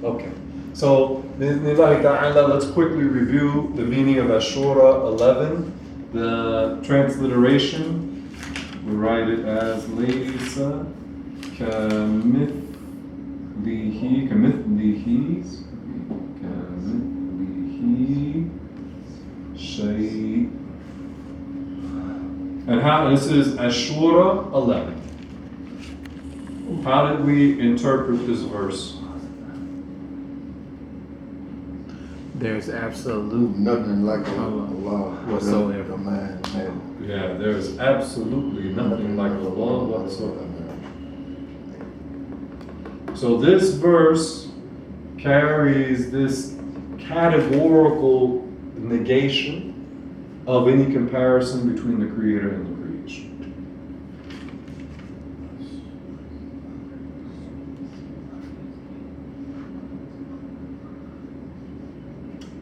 Okay. So, Bismillah ta'ala, let's quickly review the meaning of Ashura 11. The transliteration, we write it as Laysa kamithlihi shay. And how, this is Ashura 11. How did we interpret this verse? There's absolute nothing like Allah whatsoever. Yeah, there's absolutely nothing like Allah whatsoever. So this verse carries this categorical negation of any comparison between the Creator and the creation.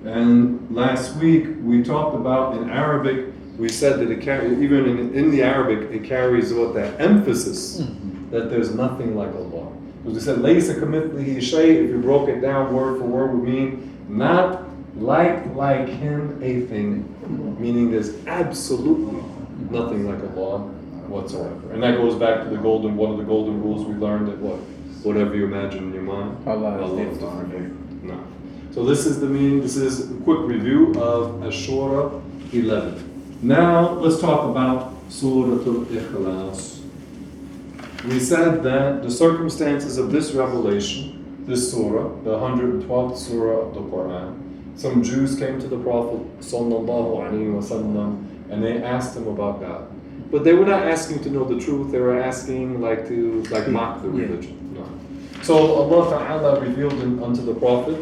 And last week we talked about in Arabic, we said that it even in the Arabic, it carries what that emphasis that there's nothing like Allah. Because we said, Laysa kamithlihi shay, if you broke it down word for word, would mean not like him a thing. Meaning there's absolutely nothing like Allah whatsoever. And that goes back to one of the golden rules we learned that whatever you imagine in your mind, Allah is different. No. So this is the meaning, this is a quick review of Ashura 11. Now let's talk about Suratul-Ikhlas. We said that the circumstances of this revelation, this surah, the 112th surah of the Quran, some Jews came to the Prophet sallallahu alaihi wasallam and they asked him about God. But they were not asking to know the truth, they were asking to mock the religion. No. So Allah Ta'ala revealed unto the Prophet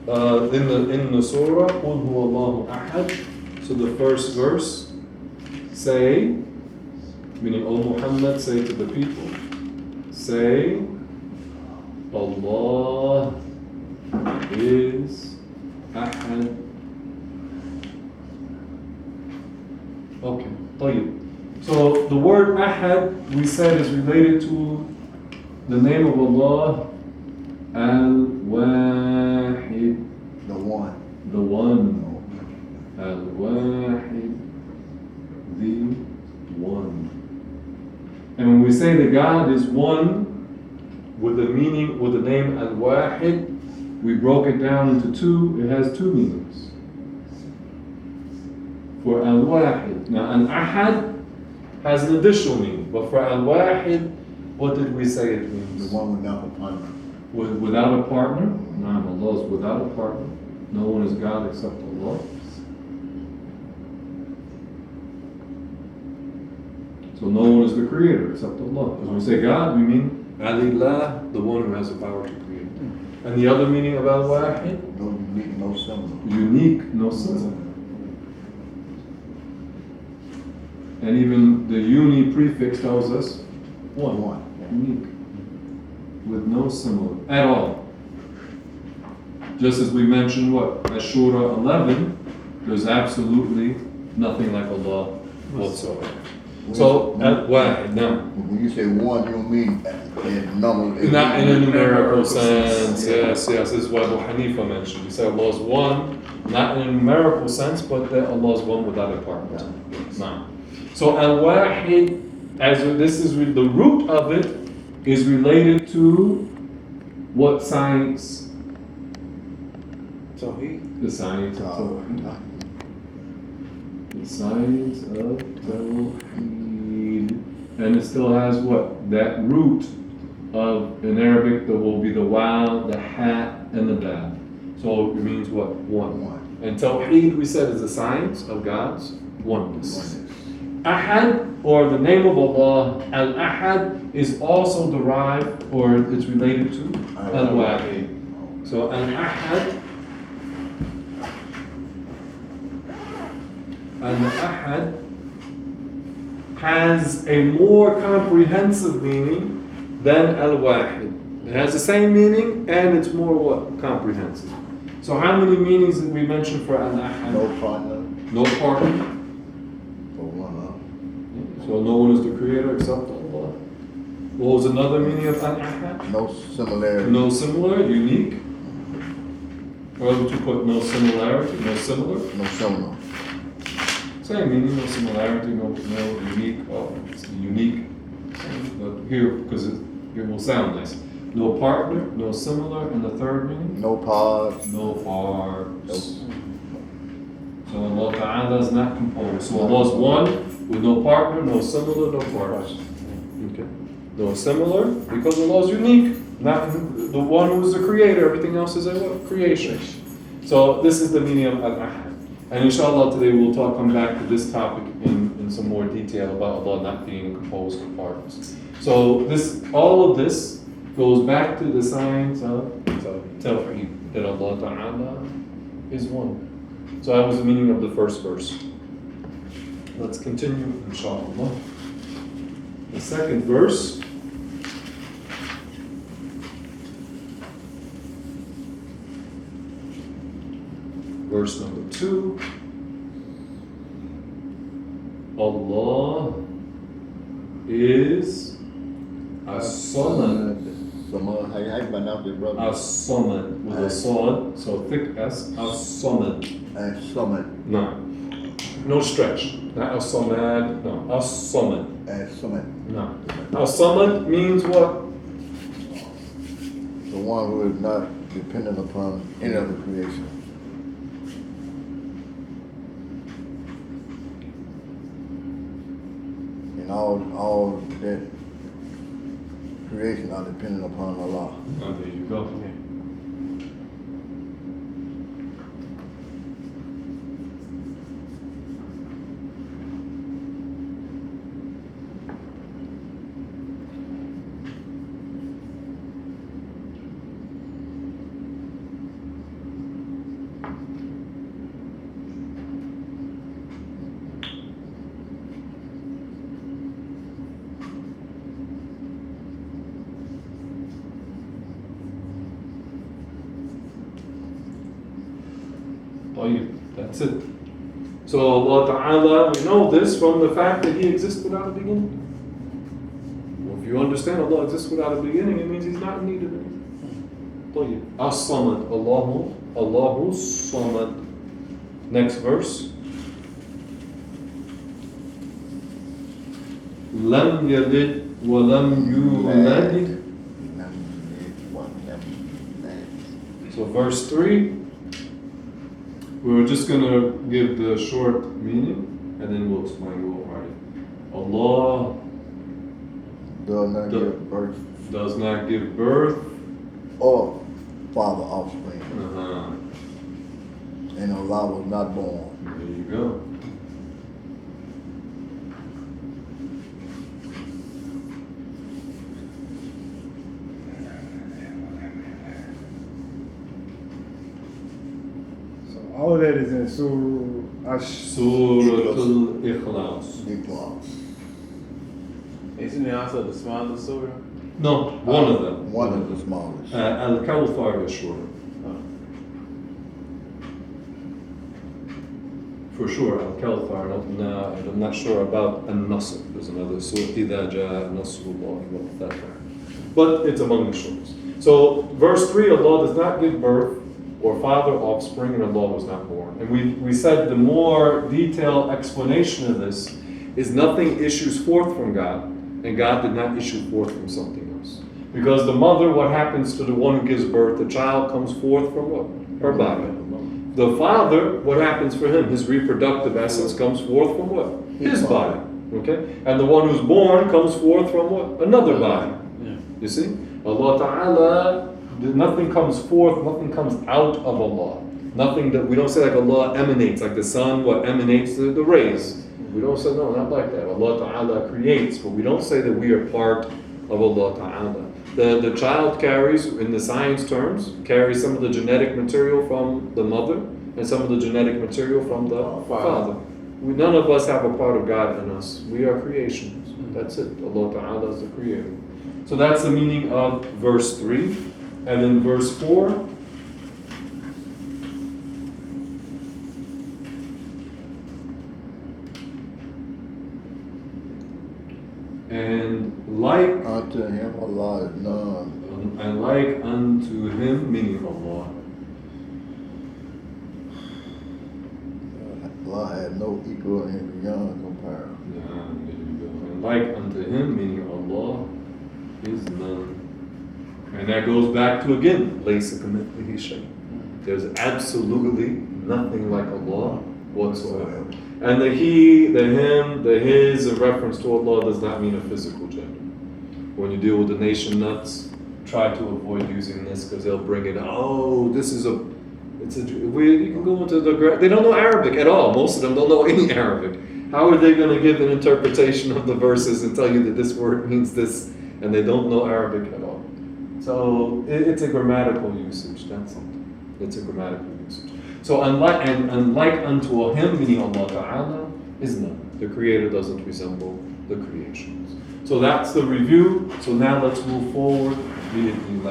in the surah, قُلْ هُوَ اللَّهُ أَحَدٌ. So the first verse, say, meaning, O Muhammad, say to the people, say, Allah is Ahad. Okay, طيب. So the word Ahad, we said, is related to the name of Allah, Al-Wahid. The one. The one. Al-Wahid. The one. And when we say that God is one, with the name Al-Wahid, we broke it down into two. It has two meanings. For Al-Wahid. Now, Al-Ahad has an additional meaning. But for Al-Wahid, what did we say it means? The one without a partner. Without a partner? No, Allah is without a partner. No one is God except Allah. So no one is the creator except Allah. When we say God, we mean Alillah, the one who has the power to create. And the other meaning of Al-Wahid? No unique, no similar. Unique, no similar. And even the uni prefix tells us one. Unique. With no similar at all. Just as we mentioned Ashura 11, there's absolutely nothing like Allah whatsoever. So, Wahid, now. When you say one, you don't mean in number. Not in a numerical sense. Yes. This is what Abu Hanifa mentioned. He said Allah is one, not in a numerical sense, but that Allah is one without a partner. No. So Al-Wahid, this is the root of it, is related to what science? Tawheed. The science of Tawheed. The science of Tawheed. And it still has what? That root of, in Arabic, there will be the waw, the ha, and the dal. So it means what? One. And Tawheed, we said, is the science of God's oneness. Ahad, or the name of Allah, Al-Ahad, is also derived, or it's related to Al-Wahid. So Al-Ahad has a more comprehensive meaning than Al-Wahid. It has the same meaning and it's more comprehensive. So how many meanings did we mention for Al-Ahad? No partner. No partner. For one. So no one is the creator except Allah. What was another meaning of Al-Ahad? No similarity. No similar, unique. Or would you put no similarity, no similar? No similar. Same meaning, no similarity, no unique, it's unique. But here, because it will sound nice. No partner, no similar, and the third meaning? No parts. No parts. So Allah Ta'ala is not composed. So Allah is one with no partner, no similar, no parts. Okay. No similar, because Allah is unique. Not the one who is the creator, everything else is a what? Creation. So this is the meaning of Al-Ahad. And inshallah today we'll come back to this topic in some more detail about Allah not being composed of parts. So all of this goes back to the science of Tawheed, that Allah Ta'ala is one. So that was the meaning of the first verse. Let's continue, inshallah. The second verse. Verse number 2. Allah is As-Samad. How you pronounce it, brother? As-Samad with a Sad, so thick S. As-Samad. As-Samad. No stretch. Not As-Samad. No. As-Samad. As-Samad. No. As-Samad means what? The one who is not dependent upon any other creation. And all that creation are dependent upon Allah. Oh, there you go. That's it. So Allah Ta'ala, we know this from the fact that He exists without a beginning. Well, if you understand Allah exists without a beginning, it means He's not in need of anything. As-Samad, Allahu Samad. Next verse. Lam yalid wa lam yulad. So verse 3. We're just going to give the short meaning and then we'll explain what part it. Allah does not give birth or father offspring. Uh-huh. And Allah was not born. There you go. All of that is in Suratul-Ikhlas. Isn't it also the smallest surah? No, one of them. One of the smallest. Al-Kawthar is shorter. For sure, Al-Kawthar. I'm not sure about An-Nasr. There's another surah. إِذَا جَاءَ نَصْرُ اللَّهِ وَالْفَتْحُ. But it's among the shortest. So, verse 3, Allah does not give birth or father, offspring, and Allah was not born. And we said the more detailed explanation of this is nothing issues forth from God, and God did not issue forth from something else. Because the mother, what happens to the one who gives birth? The child comes forth from what? Her body. The father, what happens for him? His reproductive essence comes forth from what? His body. Okay? And the one who's born comes forth from what? Another body. You see? Allah Ta'ala, nothing comes forth, nothing comes out of Allah. Nothing that, we don't say like Allah emanates, like the sun, what emanates the rays. We don't say, no, not like that. Allah Ta'ala creates, but we don't say that we are part of Allah Ta'ala. The child carries, in the science terms, carries some of the genetic material from the mother and some of the genetic material from the father. None of us have a part of God in us. We are creations. That's it. Allah Ta'ala is the creator. So that's the meaning of verse 3. And then verse 4. And like unto him Allah is none. And like unto him, meaning Allah. Allah had no equal and beyond comparable. Yeah, there you go. And like unto him, meaning Allah, is none. And that goes back to again, Laysa kamithlihi shay. There's absolutely nothing like Allah whatsoever. And the he, the him, the his in reference to Allah does not mean a physical gender. When you deal with the nation nuts, try to avoid using this because they'll bring it, oh, this is a, it's a, you can go into the, they don't know Arabic at all. Most of them don't know any Arabic. How are they going to give an interpretation of the verses and tell you that this word means this, and they don't know Arabic at all? So it's a grammatical usage, that's it. It's a grammatical usage. So unlike unto him, meaning Allah Ta'ala, is none. The Creator doesn't resemble the creations. So that's the review. So now let's move forward. Read it in